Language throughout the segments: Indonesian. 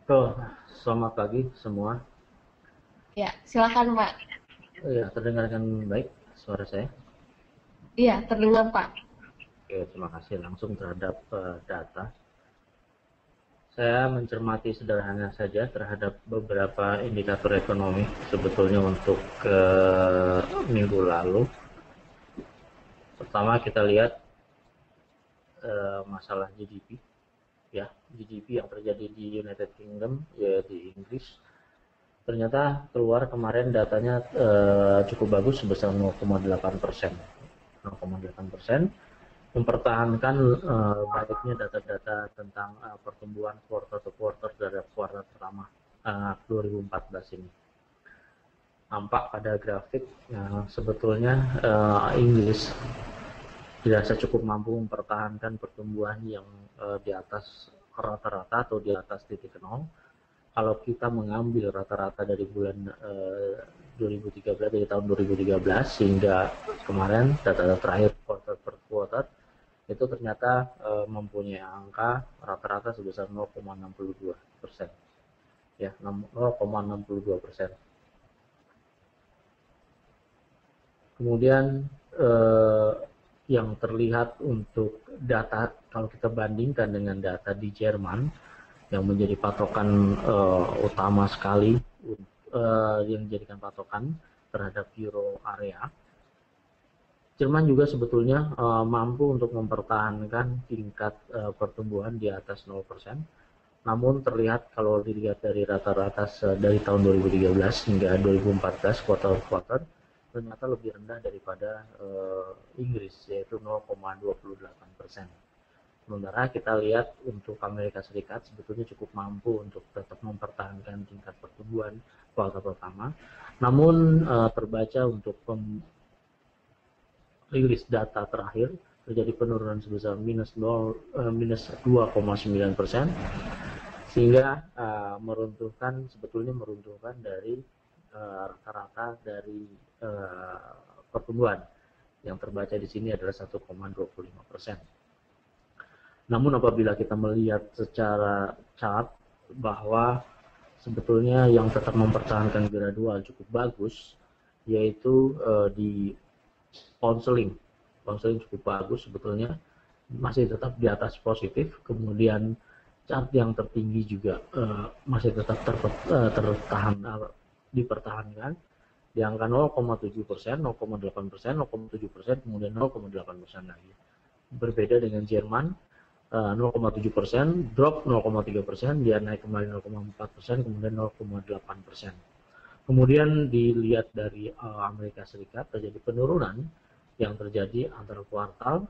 Oh, selamat pagi semua. Ya, silakan Pak. Ya, terdengarkan baik suara saya? Iya, terdengar Pak. Oke, terima kasih langsung terhadap data. Saya mencermati sederhana saja terhadap beberapa indikator ekonomi sebetulnya untuk minggu lalu. Pertama kita lihat masalah GDP, ya GDP yang terjadi di United Kingdom, yaitu di Inggris. Ternyata keluar kemarin datanya cukup bagus sebesar 0,8%. 0,8% mempertahankan baiknya data-data tentang pertumbuhan quarter to quarter dari kuartal pertama 2014 ini. Nampak pada grafik sebetulnya Inggris dirasa cukup mampu mempertahankan pertumbuhan yang di atas rata-rata atau di atas titik nol. Kalau kita mengambil rata-rata dari bulan 2013, dari tahun 2013 hingga kemarin data-data terakhir quarter per quarter, itu ternyata mempunyai angka rata-rata sebesar 0,62%, ya 0,62%. Kemudian yang terlihat untuk data, kalau kita bandingkan dengan data di Jerman yang menjadi patokan utama sekali, yang dijadikan patokan terhadap euro area, Jerman juga sebetulnya mampu untuk mempertahankan tingkat pertumbuhan di atas 0%. Namun terlihat kalau dilihat dari rata-rata dari tahun 2013 hingga 2014 kuartal-kuartal, ternyata lebih rendah daripada Inggris, yaitu 0,28%. Sementara kita lihat untuk Amerika Serikat sebetulnya cukup mampu untuk tetap mempertahankan tingkat pertumbuhan kuartal pertama. Namun terbaca untuk rilis data terakhir terjadi penurunan sebesar minus 2,9%, sehingga sebetulnya meruntuhkan dari rata-rata dari pertumbuhan yang terbaca di sini adalah 1,25%. Namun apabila kita melihat secara chart bahwa sebetulnya yang tetap mempertahankan gradual cukup bagus, yaitu di pound sterling cukup bagus sebetulnya, masih tetap di atas positif. Kemudian chart yang tertinggi juga masih tetap dipertahankan di angka 0,7%, 0,8%, 0,7%, kemudian 0,8% lagi. Berbeda dengan Jerman, 0,7%, drop 0,3%, dia naik kembali 0,4%, kemudian 0,8%. Kemudian dilihat dari Amerika Serikat, terjadi penurunan yang terjadi antara kuartal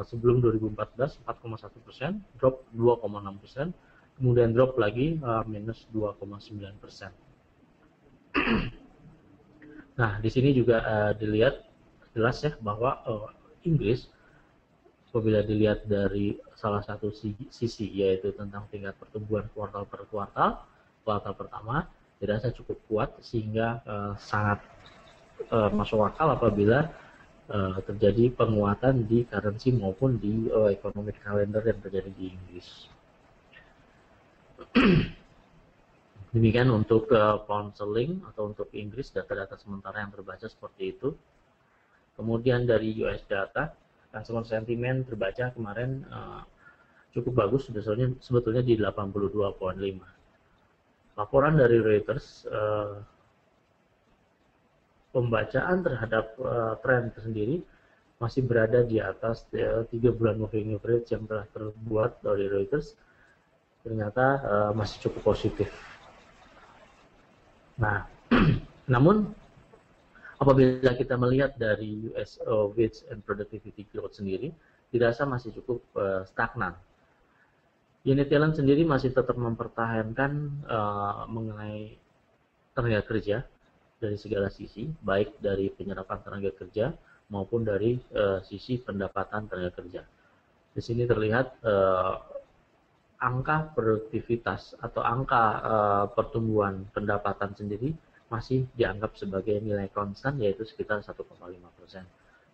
sebelum 2014 4,1%, drop 2,6%, kemudian drop lagi minus 2,9%. Nah, di sini juga dilihat jelas ya bahwa Inggris apabila dilihat dari salah satu sisi, yaitu tentang tingkat pertumbuhan kuartal per kuartal pertama dirasa cukup kuat, sehingga sangat masuk akal apabila terjadi penguatan di currency maupun di economic calendar yang terjadi di Inggris. Demikian untuk pound sterling atau untuk Inggris, data-data sementara yang terbaca seperti itu. Kemudian dari US data, customer sentiment terbaca kemarin cukup bagus, sebetulnya di 82,5. Laporan dari Reuters, pembacaan terhadap tren tersendiri masih berada di atas 3 bulan moving average yang telah terbuat dari Reuters, ternyata masih cukup positif. Nah, namun apabila kita melihat dari US wage and productivity growth sendiri, dirasa masih cukup stagnan. Unit Yellen sendiri masih tetap mempertahankan mengenai tenaga kerja dari segala sisi, baik dari penyerapan tenaga kerja maupun dari sisi pendapatan tenaga kerja. Di sini terlihat angka produktivitas atau angka pertumbuhan pendapatan sendiri masih dianggap sebagai nilai konstan, yaitu sekitar 1,5%.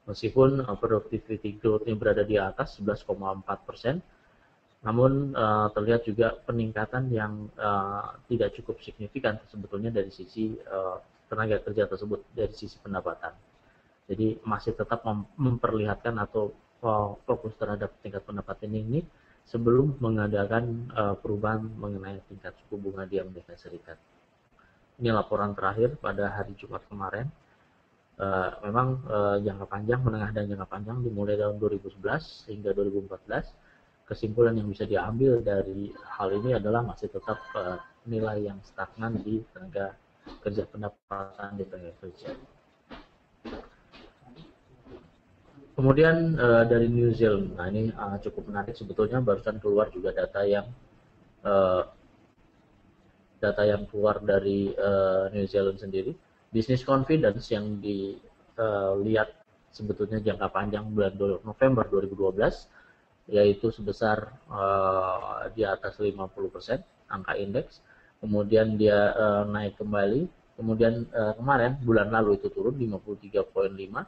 Meskipun productivity growth yang berada di atas 11,4%, Namun terlihat juga peningkatan yang tidak cukup signifikan sebetulnya dari sisi tenaga kerja tersebut, dari sisi pendapatan. Jadi masih tetap memperlihatkan atau fokus terhadap tingkat pendapatan ini sebelum mengadakan perubahan mengenai tingkat suku bunga di Amerika Serikat. Ini laporan terakhir pada hari Jumat kemarin. Memang jangka panjang, menengah dan jangka panjang dimulai tahun 2011 hingga 2014. Kesimpulan yang bisa diambil dari hal ini adalah masih tetap nilai yang stagnan di tenaga kerja, pendapatan di tenaga kerja. Kemudian dari New Zealand, nah ini cukup menarik sebetulnya, barusan keluar juga data yang keluar dari New Zealand sendiri. Business confidence yang dilihat sebetulnya jangka panjang bulan November 2012 yaitu sebesar di atas 50% angka indeks, kemudian dia naik kembali, kemudian kemarin bulan lalu itu turun 53,5.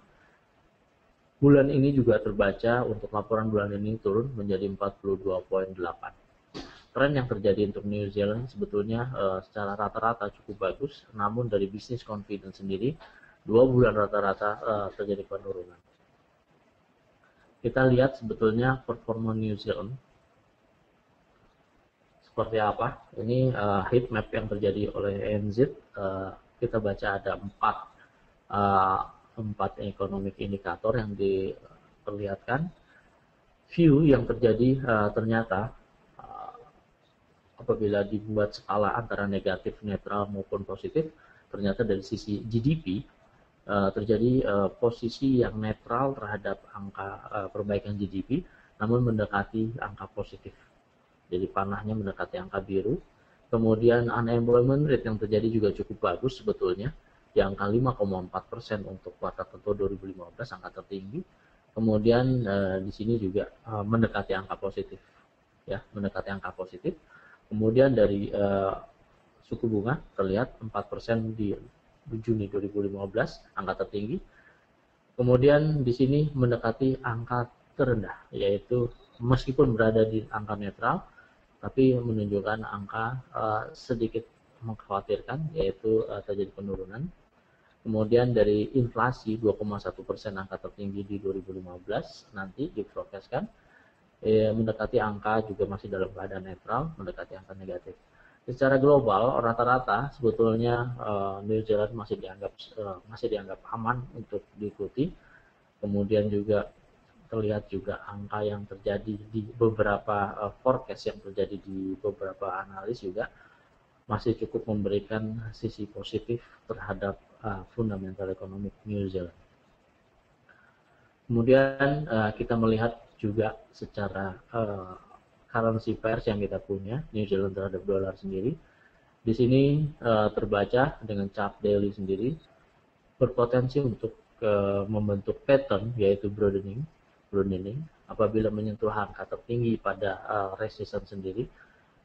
Bulan ini juga terbaca untuk laporan bulan ini turun menjadi 42,8. Tren yang terjadi untuk New Zealand sebetulnya secara rata-rata cukup bagus, namun dari business confidence sendiri 2 bulan rata-rata terjadi penurunan. Kita lihat sebetulnya performa New Zealand seperti apa. Ini heat map yang terjadi oleh ANZ. Kita baca ada 4 economic indikator yang diperlihatkan. View yang terjadi ternyata apabila dibuat skala antara negatif, netral maupun positif, ternyata dari sisi GDP terjadi posisi yang netral terhadap angka perbaikan GDP, namun mendekati angka positif. Jadi panahnya mendekati angka biru. Kemudian unemployment rate yang terjadi juga cukup bagus sebetulnya, di angka 5,4% untuk kuartal 2015, angka tertinggi. Kemudian di sini juga mendekati angka positif, ya, mendekati angka positif. Kemudian dari suku bunga terlihat 4% di Juni 2015, angka tertinggi. Kemudian di sini mendekati angka terendah, yaitu meskipun berada di angka netral, tapi menunjukkan angka sedikit mengkhawatirkan, yaitu terjadi penurunan. Kemudian dari inflasi 2,1%, angka tertinggi di 2015, nanti diprognoskan mendekati angka juga masih dalam keadaan netral, mendekati angka negatif. Secara global rata-rata sebetulnya New Zealand masih dianggap aman untuk diikuti. Kemudian juga terlihat juga angka yang terjadi di beberapa forecast yang terjadi di beberapa analis juga masih cukup memberikan sisi positif terhadap fundamental ekonomi New Zealand. Kemudian kita melihat juga secara currency pairs yang kita punya, New Zealand terhadap dolar sendiri. Di sini terbaca dengan chart daily sendiri berpotensi untuk membentuk pattern, yaitu broadening apabila menyentuh angka tertinggi pada resistance sendiri.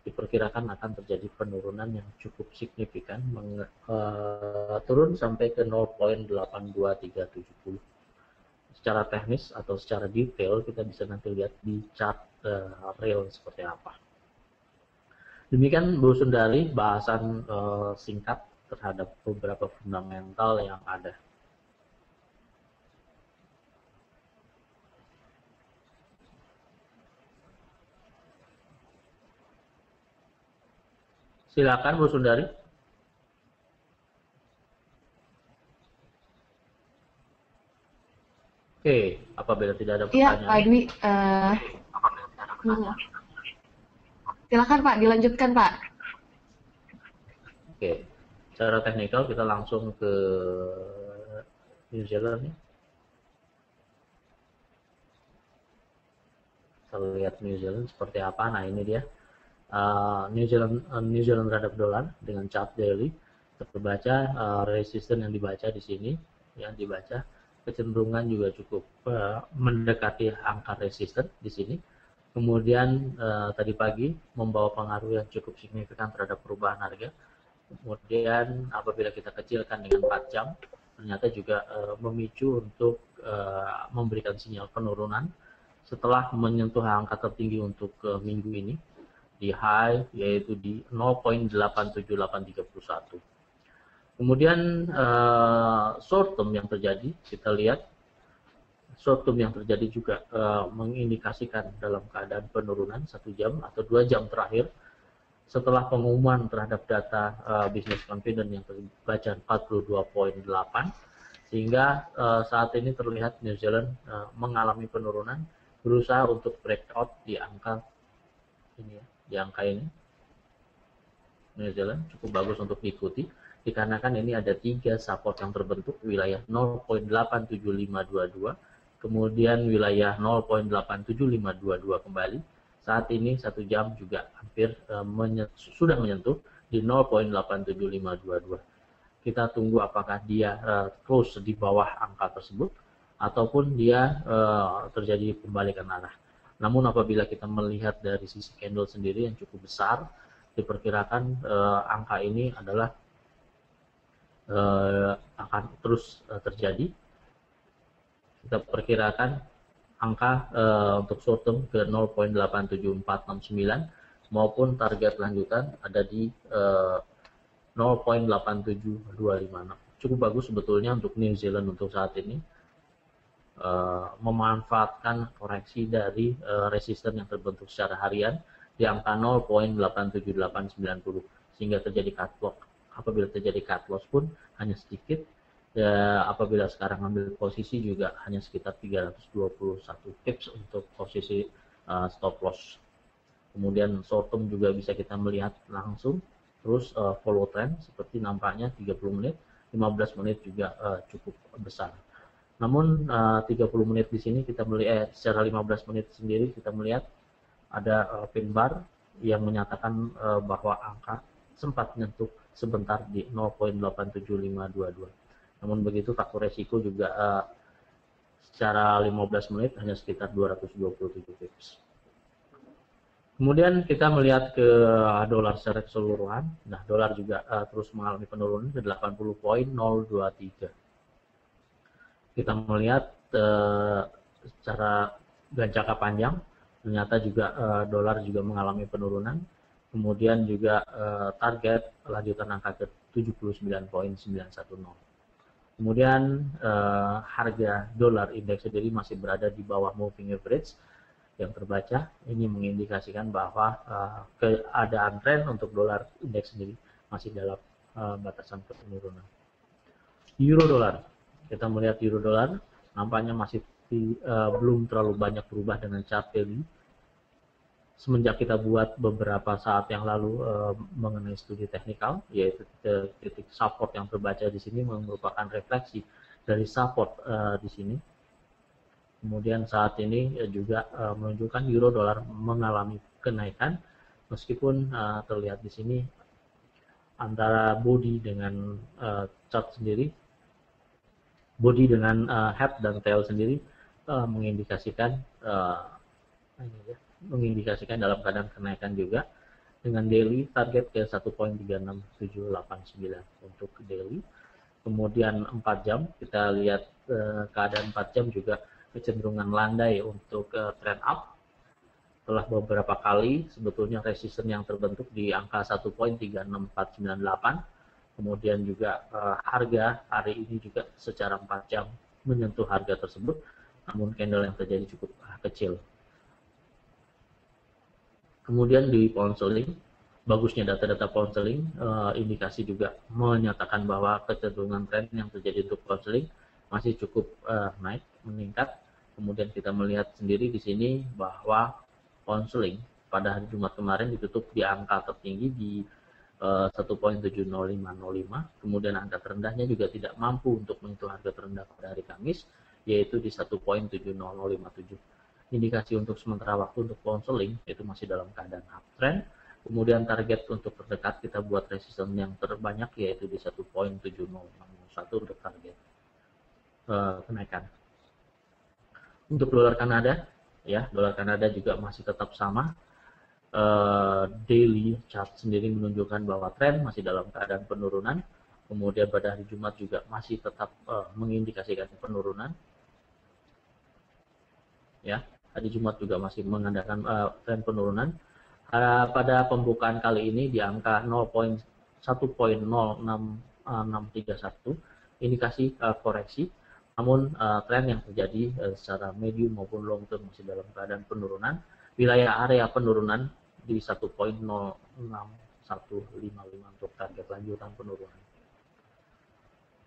Diperkirakan akan terjadi penurunan yang cukup signifikan, turun sampai ke 0,82370. Secara teknis atau secara detail kita bisa nanti lihat di chart real seperti apa. Demikian Bu Sundari bahasan singkat terhadap beberapa fundamental yang ada. Silakan Bu Sundari. Oke, apabila tidak ada pertanyaan. Iya, Pak Dwi. Silakan Pak, dilanjutkan Pak. Oke, secara teknikal kita langsung ke New Zealand. Kita lihat New Zealand seperti apa. Nah ini dia New Zealand terhadap dolar dengan chart daily. Terbaca resistance yang dibaca di sini, yang dibaca kecenderungan juga cukup mendekati angka resistance di sini. Kemudian tadi pagi membawa pengaruh yang cukup signifikan terhadap perubahan harga. Kemudian apabila kita kecilkan dengan 4 jam, ternyata juga memicu untuk memberikan sinyal penurunan setelah menyentuh angka tertinggi untuk minggu ini di high yaitu di 0.8781. Kemudian short term yang terjadi, kita lihat short term yang terjadi juga mengindikasikan dalam keadaan penurunan 1 jam atau 2 jam terakhir setelah pengumuman terhadap data business confidence yang terbaca 42.8, sehingga saat ini terlihat New Zealand mengalami penurunan, berusaha untuk breakout di angka ini ya, di angka ini. New Zealand cukup bagus untuk diikuti dikarenakan ini ada 3 support yang terbentuk, wilayah 0.87522, kemudian wilayah 0.87522 kembali. Saat ini 1 jam juga hampir sudah menyentuh di 0.87522. Kita tunggu apakah dia close di bawah angka tersebut ataupun dia terjadi pembalikan arah. Namun apabila kita melihat dari sisi candle sendiri yang cukup besar, diperkirakan angka ini adalah akan terus terjadi. Kita perkirakan angka untuk short term ke 0.87469 maupun target lanjutan ada di 0.87256. Cukup bagus sebetulnya untuk New Zealand untuk saat ini, memanfaatkan koreksi dari resisten yang terbentuk secara harian di angka 0.87890 sehingga terjadi cut loss. Apabila terjadi cut loss pun hanya sedikit, ya, apabila sekarang ambil posisi juga hanya sekitar 321 pips untuk posisi stop loss. Kemudian short term juga bisa kita melihat langsung terus follow trend seperti nampaknya 30 menit, 15 menit juga cukup besar. Namun 30 menit di sini kita melihat secara 15 menit sendiri kita melihat ada pin bar yang menyatakan bahwa angka sempat menyentuh sebentar di 0.87522. Namun begitu faktor resiko juga secara 15 menit hanya sekitar 227 pips. Kemudian kita melihat ke dolar secara keseluruhan. Nah, dolar juga terus mengalami penurunan ke 80.023. Kita melihat secara jangka panjang ternyata juga dolar juga mengalami penurunan. Kemudian juga target lanjutan angka ke 79.910. Kemudian harga dolar indeks sendiri masih berada di bawah moving average yang terbaca. Ini mengindikasikan bahwa keadaan tren untuk dolar indeks sendiri masih dalam batasan penurunan. Euro dolar, kita melihat euro dolar nampaknya masih belum terlalu banyak berubah dengan chart value. Semenjak kita buat beberapa saat yang lalu mengenai studi teknikal, yaitu titik support yang terbaca di sini merupakan refleksi dari support di sini. Kemudian saat ini juga menunjukkan euro dolar mengalami kenaikan, meskipun terlihat di sini antara body dengan chart sendiri, body dengan head dan tail sendiri mengindikasikan dalam keadaan kenaikan juga, dengan daily target ke 1.36789 untuk daily. Kemudian 4 jam kita lihat keadaan 4 jam juga kecenderungan landai untuk trend up setelah beberapa kali sebetulnya resisten yang terbentuk di angka 1.36498. Kemudian juga harga hari ini juga secara 4 jam menyentuh harga tersebut, namun candle yang terjadi cukup kecil. Kemudian di pound sterling, bagusnya data-data pound sterling indikasi juga menyatakan bahwa kecenderungan tren yang terjadi untuk pound sterling masih cukup naik, meningkat. Kemudian kita melihat sendiri di sini bahwa pound sterling pada hari Jumat kemarin ditutup di angka tertinggi di 1.70505, kemudian angka terendahnya juga tidak mampu untuk menyentuh harga terendah pada hari Kamis, yaitu di 1.70057. Indikasi untuk sementara waktu untuk pound sterling itu masih dalam keadaan uptrend. Kemudian target untuk terdekat kita buat resisten yang terbanyak yaitu di 1.7061 untuk target kenaikan. Untuk dolar Kanada, ya dolar Kanada juga masih tetap sama. Daily chart sendiri menunjukkan bahwa tren masih dalam keadaan penurunan. Kemudian pada hari Jumat juga masih tetap mengindikasikan penurunan. Ya, Hari Jumat juga masih mengandalkan tren penurunan. Pada pembukaan kali ini di angka 1.06631, indikasi koreksi, namun tren yang terjadi secara medium maupun long term masih dalam keadaan penurunan. Wilayah area penurunan di 1.06155 untuk target lanjutan penurunan.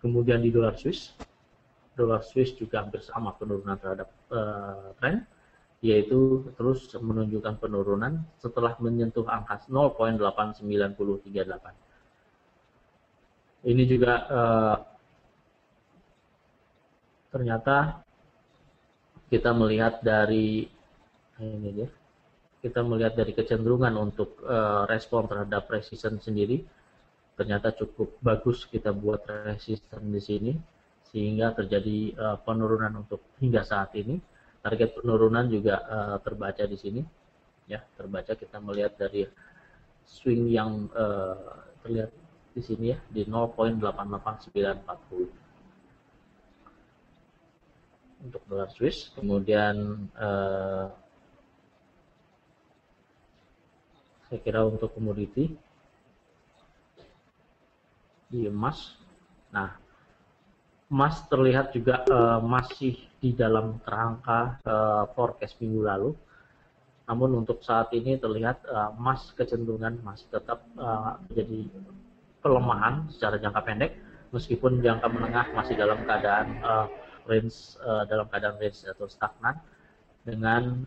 Kemudian di dolar Swiss juga hampir sama penurunan terhadap tren, yaitu terus menunjukkan penurunan setelah menyentuh angka 0.89038. Ini juga ternyata kita melihat dari kecenderungan untuk respon terhadap resisten sendiri, ternyata cukup bagus kita buat resisten di sini sehingga terjadi penurunan untuk hingga saat ini. Target penurunan juga terbaca di sini, ya, terbaca. Kita melihat dari swing yang terlihat di sini, ya, di 0.88940 untuk dolar Swiss. Kemudian saya kira untuk komoditi di emas, nah, emas terlihat juga masih di dalam kerangka forecast minggu lalu. Namun untuk saat ini terlihat emas kecenderungan masih tetap terjadi pelemahan secara jangka pendek, meskipun jangka menengah masih dalam keadaan range atau stagnan dengan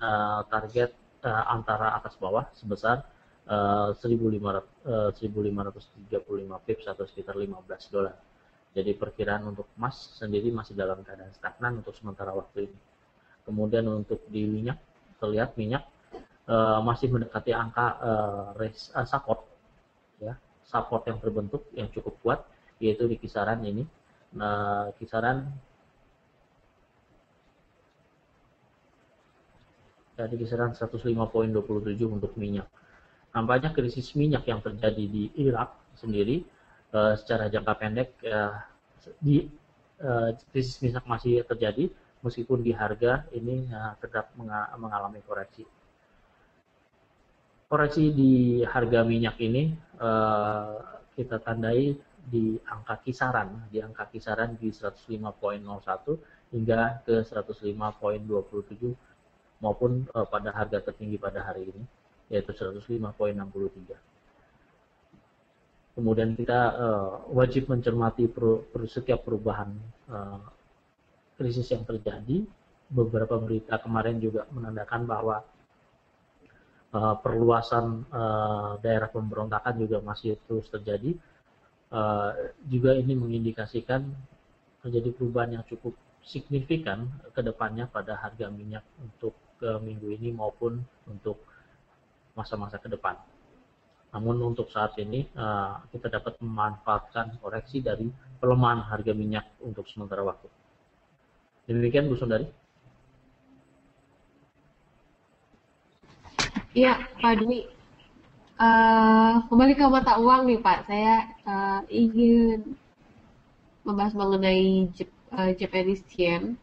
target antara atas bawah sebesar 1.535 pips atau sekitar $15. Jadi perkiraan untuk emas sendiri masih dalam keadaan stagnan untuk sementara waktu ini. Kemudian untuk di minyak, terlihat minyak masih mendekati angka support, ya, support yang terbentuk yang cukup kuat, yaitu di kisaran ini, kisaran 105.27 untuk minyak. Nampaknya krisis minyak yang terjadi di Irak sendiri secara jangka pendek, krisis minyak masih terjadi meskipun di harga ini tetap mengalami koreksi. Koreksi di harga minyak ini kita tandai di angka kisaran di 105.01 hingga ke 105.27 maupun pada harga tertinggi pada hari ini, yaitu 105.63. Kemudian kita wajib mencermati setiap perubahan krisis yang terjadi. Beberapa berita kemarin juga menandakan bahwa perluasan daerah pemberontakan juga masih terus terjadi. Juga ini mengindikasikan terjadi perubahan yang cukup signifikan ke depannya pada harga minyak untuk minggu ini maupun untuk masa-masa ke depan. Namun untuk saat ini kita dapat memanfaatkan koreksi dari pelemahan harga minyak untuk sementara waktu. Demikian Bu Sundari. Iya, Pak Dwi. Kembali ke mata uang nih Pak, saya ingin membahas mengenai Japanese yen.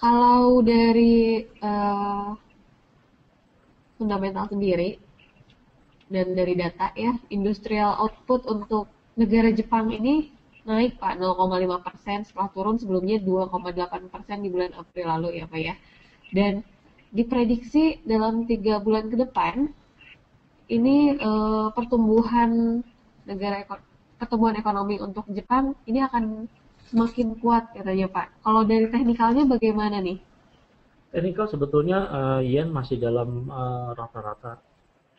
Kalau dari fundamental sendiri dan dari data, ya, industrial output untuk negara Jepang ini naik Pak 0,5% setelah turun sebelumnya 2,8% di bulan April lalu, ya Pak ya. Dan diprediksi dalam 3 bulan ke depan ini pertumbuhan ekonomi untuk Jepang ini akan semakin kuat katanya Pak. Kalau dari teknikalnya bagaimana nih? Teknikal sebetulnya yen masih dalam rata-rata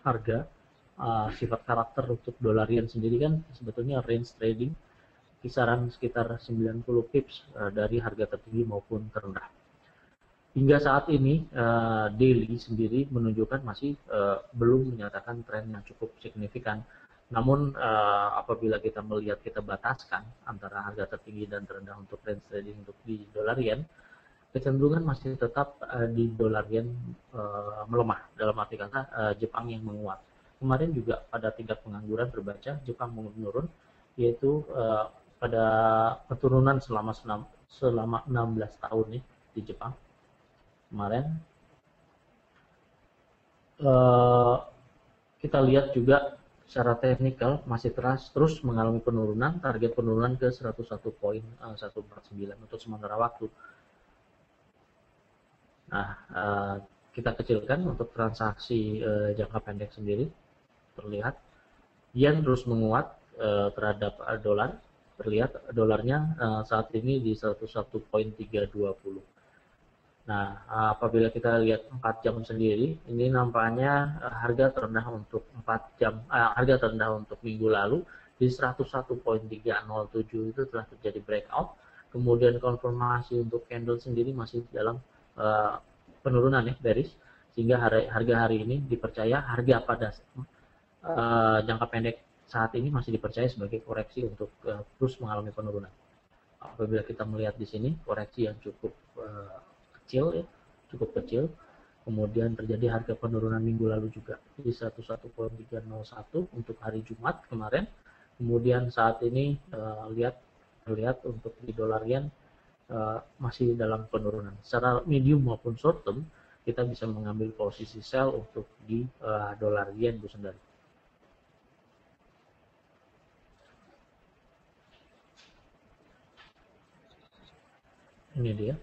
harga. Sifat karakter untuk dolar yen sendiri kan sebetulnya range trading kisaran sekitar 90 pips dari harga tertinggi maupun terendah. Hingga saat ini daily sendiri menunjukkan masih belum menyatakan tren yang cukup signifikan. Namun apabila kita bataskan antara harga tertinggi dan terendah untuk range trading untuk di dolar yen, kecenderungan masih tetap di dolar yen melemah, dalam arti kata Jepang yang menguat. Kemarin juga pada tingkat pengangguran terbaca Jepang menurun, yaitu pada penurunan selama 16 tahun nih di Jepang kemarin. Kita lihat juga secara teknikal masih terus mengalami penurunan, target penurunan ke 101.149 untuk sementara waktu. Nah, kita kecilkan untuk transaksi jangka pendek sendiri, terlihat yen terus menguat terhadap dolar, terlihat dolarnya saat ini di 101.320. Nah, apabila kita lihat 4 jam sendiri, ini nampaknya harga terendah untuk 4 jam, harga terendah untuk minggu lalu di 101.307 itu telah terjadi breakout. Kemudian konfirmasi untuk candle sendiri masih dalam penurunan ya, bearish, sehingga harga hari ini dipercaya harga pada jangka pendek saat ini masih dipercaya sebagai koreksi untuk terus mengalami penurunan. Apabila kita melihat di sini koreksi yang cukup kecil ya, cukup kecil. Kemudian terjadi harga penurunan minggu lalu juga di 101.301 untuk hari Jumat kemarin. Kemudian saat ini terlihat untuk di dolar yen masih dalam penurunan. Secara medium maupun short term kita bisa mengambil posisi sell untuk di dolar yen itu sendiri. Ini dia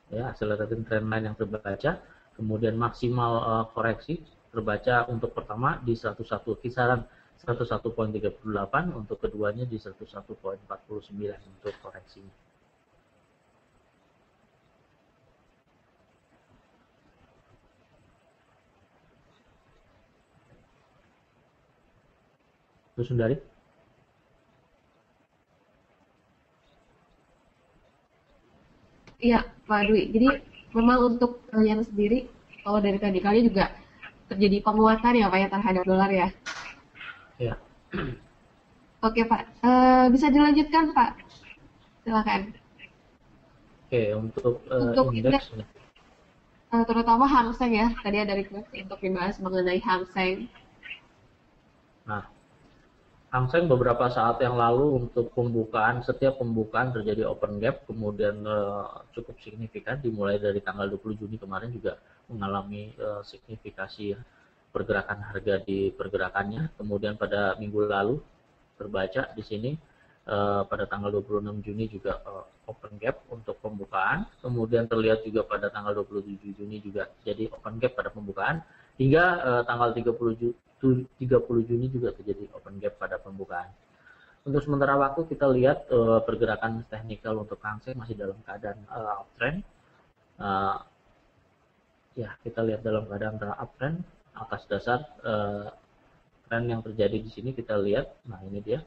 ya, accelerating trendline yang terbaca, kemudian maksimal koreksi terbaca untuk pertama di 11 kisaran 101.38, untuk keduanya di 101.49 untuk koreksinya. Itu Sundari. Iya, Pak Dwi. Jadi memang untuk yang sendiri, kalau dari tadi kali juga terjadi penguatan ya Pak ya terhadap dolar ya. Ya. Oke Pak, bisa dilanjutkan Pak, silakan. Oke, untuk Untuk indeks, indeks, terutama Hang Seng ya, tadi ada request untuk dibahas mengenai Hang Seng. nah Hang Seng beberapa saat yang lalu untuk setiap pembukaan terjadi open gap, kemudian cukup signifikan dimulai dari tanggal 20 Juni kemarin juga mengalami signifikasi ya, pergerakan harga di pergerakannya. Kemudian pada minggu lalu terbaca di sini pada tanggal 26 Juni juga open gap untuk pembukaan. Kemudian terlihat juga pada tanggal 27 Juni juga jadi open gap pada pembukaan, hingga tanggal 30 Juni juga terjadi open gap pada pembukaan. Untuk sementara waktu kita lihat pergerakan teknikal untuk Hang Seng masih dalam keadaan uptrend. Ya, kita lihat dalam keadaan uptrend atas dasar tren yang terjadi di sini. Kita lihat, nah ini dia,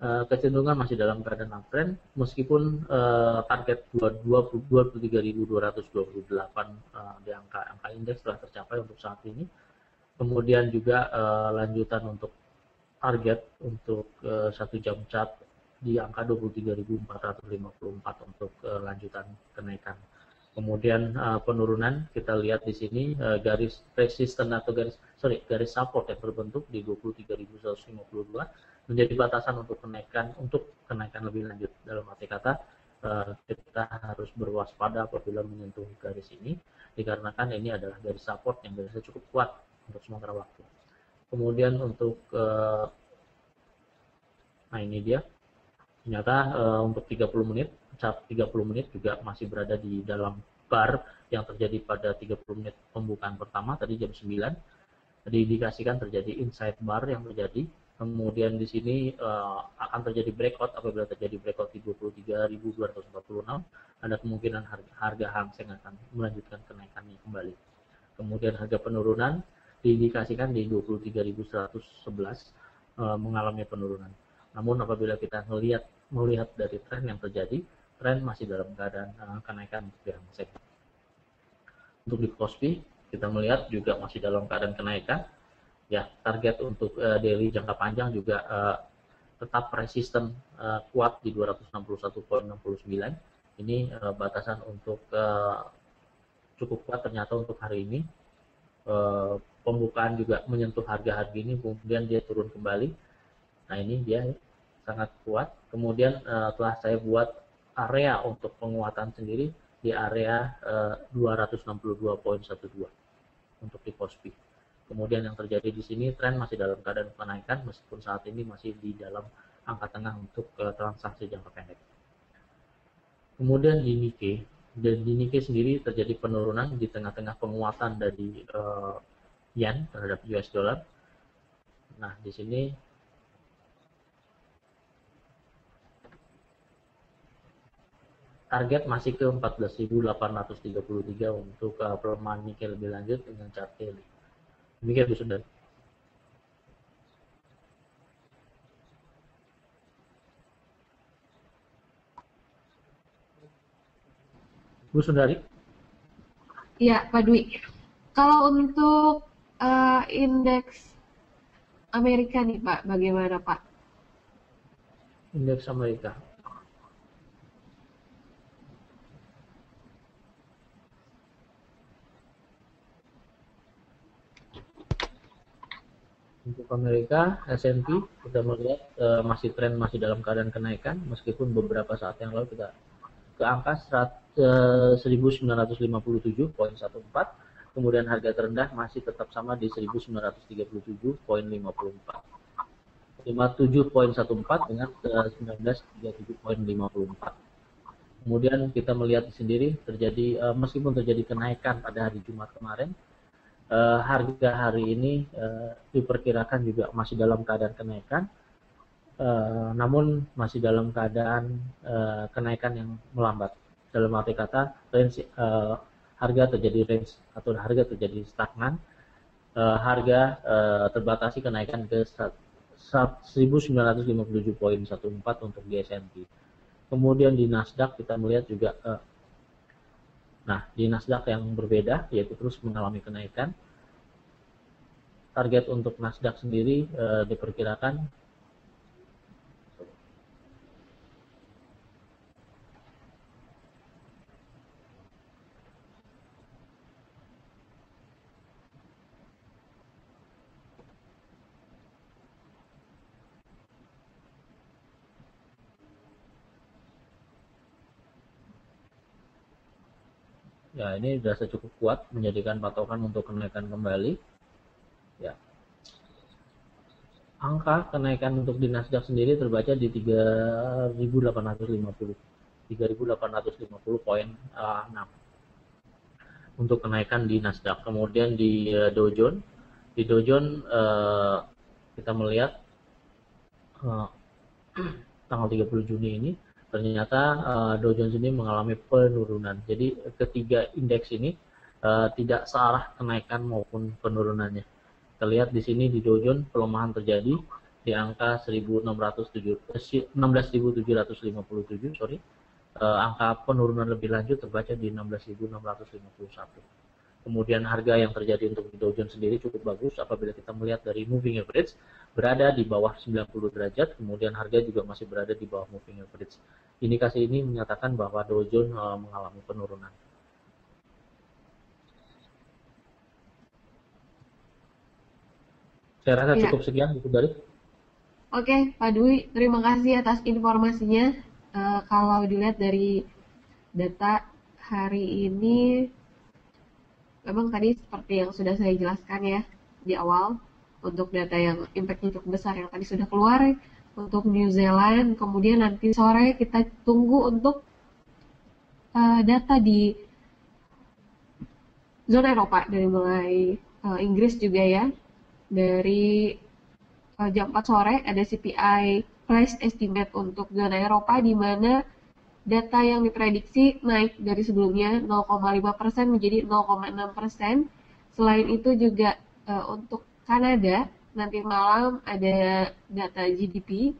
kecenderungan masih dalam keadaan uptrend meskipun target 23.228 di angka indeks telah tercapai untuk saat ini. Kemudian juga lanjutan untuk target untuk 1 jam chart di angka 23.454 untuk lanjutan kenaikan. Kemudian penurunan kita lihat di sini garis resisten atau garis support yang terbentuk di 23.152 menjadi batasan untuk kenaikan lebih lanjut. Dalam arti kata kita harus berwaspada apabila menyentuh garis ini, dikarenakan ini adalah garis support yang biasanya cukup kuat untuk sementara waktu. Kemudian untuk nah ini dia, ternyata untuk 30 menit chart 30 menit juga masih berada di dalam bar yang terjadi pada 30 menit pembukaan pertama tadi jam 9. Diindikasikan terjadi inside bar yang terjadi. Kemudian di sini akan terjadi breakout. Apabila terjadi breakout di 23.246, ada kemungkinan harga Hang Seng akan melanjutkan kenaikannya kembali. Kemudian harga penurunan diindikasikan di 23.111 mengalami penurunan. Namun apabila kita melihat dari tren yang terjadi, tren masih dalam keadaan kenaikan untuk Hang Seng. Untuk di Kospi kita melihat juga masih dalam keadaan kenaikan. Ya, target untuk daily jangka panjang juga tetap resisten kuat di 261.69. Ini batasan untuk cukup kuat ternyata untuk hari ini. Pembukaan juga menyentuh harga-harga ini, kemudian dia turun kembali. Nah ini dia sangat kuat. Kemudian telah saya buat area untuk penguatan sendiri di area 262.12 untuk di Kospi. Kemudian yang terjadi di sini, tren masih dalam keadaan kenaikan meskipun saat ini masih di dalam angka tengah untuk transaksi jangka pendek. Kemudian di Nikkei, dan di Nikkei sendiri terjadi penurunan di tengah-tengah penguatan dari yen terhadap US dollar. Nah, di sini target masih ke 14.833 untuk pelemahan Nikkei lebih lanjut dengan chart daily. Demikian Bu Sundari. Bu Sundari. Iya, Pak Dwi. Kalau untuk indeks Amerika nih Pak, bagaimana Pak? Indeks Amerika. Untuk Amerika, S&P kita melihat masih tren masih dalam keadaan kenaikan meskipun beberapa saat yang lalu kita ke angka 1957.14, kemudian harga terendah masih tetap sama di 1937.54, 57.14 dengan 1937.54. Kemudian kita melihat sendiri terjadi meskipun terjadi kenaikan pada hari Jumat kemarin, harga hari ini diperkirakan juga masih dalam keadaan kenaikan, namun masih dalam keadaan kenaikan yang melambat. Dalam arti kata, range harga terjadi range atau harga terjadi stagnan, harga terbatasi kenaikan ke 1957.14 untuk di S&P. Kemudian di Nasdaq kita melihat juga nah, di Nasdaq yang berbeda, yaitu terus mengalami kenaikan. Target untuk Nasdaq sendiri diperkirakan ya, ini dirasa cukup kuat menjadikan patokan untuk kenaikan kembali. Ya. Angka kenaikan untuk di Nasdaq sendiri terbaca di 3.850 untuk kenaikan di Nasdaq. Kemudian di Dow Jones, kita melihat tanggal 30 Juni ini ternyata Dow Jones ini mengalami penurunan. Jadi ketiga indeks ini tidak searah kenaikan maupun penurunannya. Kita lihat di sini di Dow Jones pelemahan terjadi di angka 16.757, angka penurunan lebih lanjut terbaca di 16.651. Kemudian harga yang terjadi untuk Dow Jones sendiri cukup bagus apabila kita melihat dari moving average berada di bawah 90 derajat, kemudian harga juga masih berada di bawah moving average. Indikasi ini menyatakan bahwa Dow Jones mengalami penurunan. Saya rasa cukup sekian itu dari. Oke, Pak Dwi, terima kasih atas informasinya. Kalau dilihat dari data hari ini, memang tadi seperti yang sudah saya jelaskan ya di awal, untuk data yang impact-nya cukup besar yang tadi sudah keluar untuk New Zealand. Kemudian nanti sore kita tunggu untuk data di zona Eropa dari mulai Inggris juga ya. Dari jam 4 sore ada CPI price estimate untuk zona Eropa di mana data yang diprediksi naik dari sebelumnya 0,5% menjadi 0,6%. Selain itu juga untuk Kanada nanti malam ada data GDP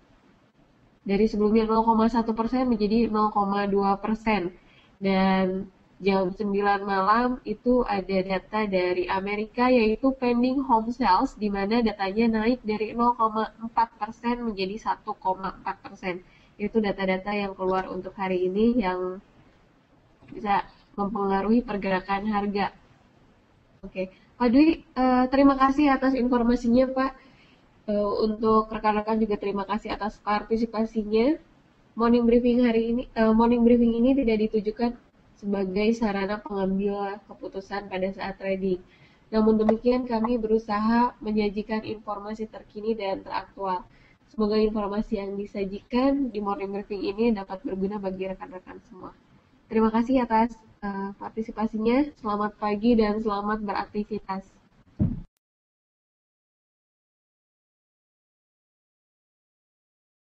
dari sebelumnya 0,1% menjadi 0,2%. Dan jam 9 malam itu ada data dari Amerika yaitu pending home sales di mana datanya naik dari 0,4% menjadi 1,4%. Itu data-data yang keluar untuk hari ini yang bisa mempengaruhi pergerakan harga. Oke, Pak Dwi, terima kasih atas informasinya Pak. Untuk rekan-rekan juga terima kasih atas partisipasinya. Morning briefing ini tidak ditujukan sebagai sarana pengambil keputusan pada saat trading. Namun demikian, kami berusaha menyajikan informasi terkini dan teraktual. Semoga informasi yang disajikan di morning briefing ini dapat berguna bagi rekan-rekan semua. Terima kasih atas partisipasinya. Selamat pagi dan selamat beraktivitas.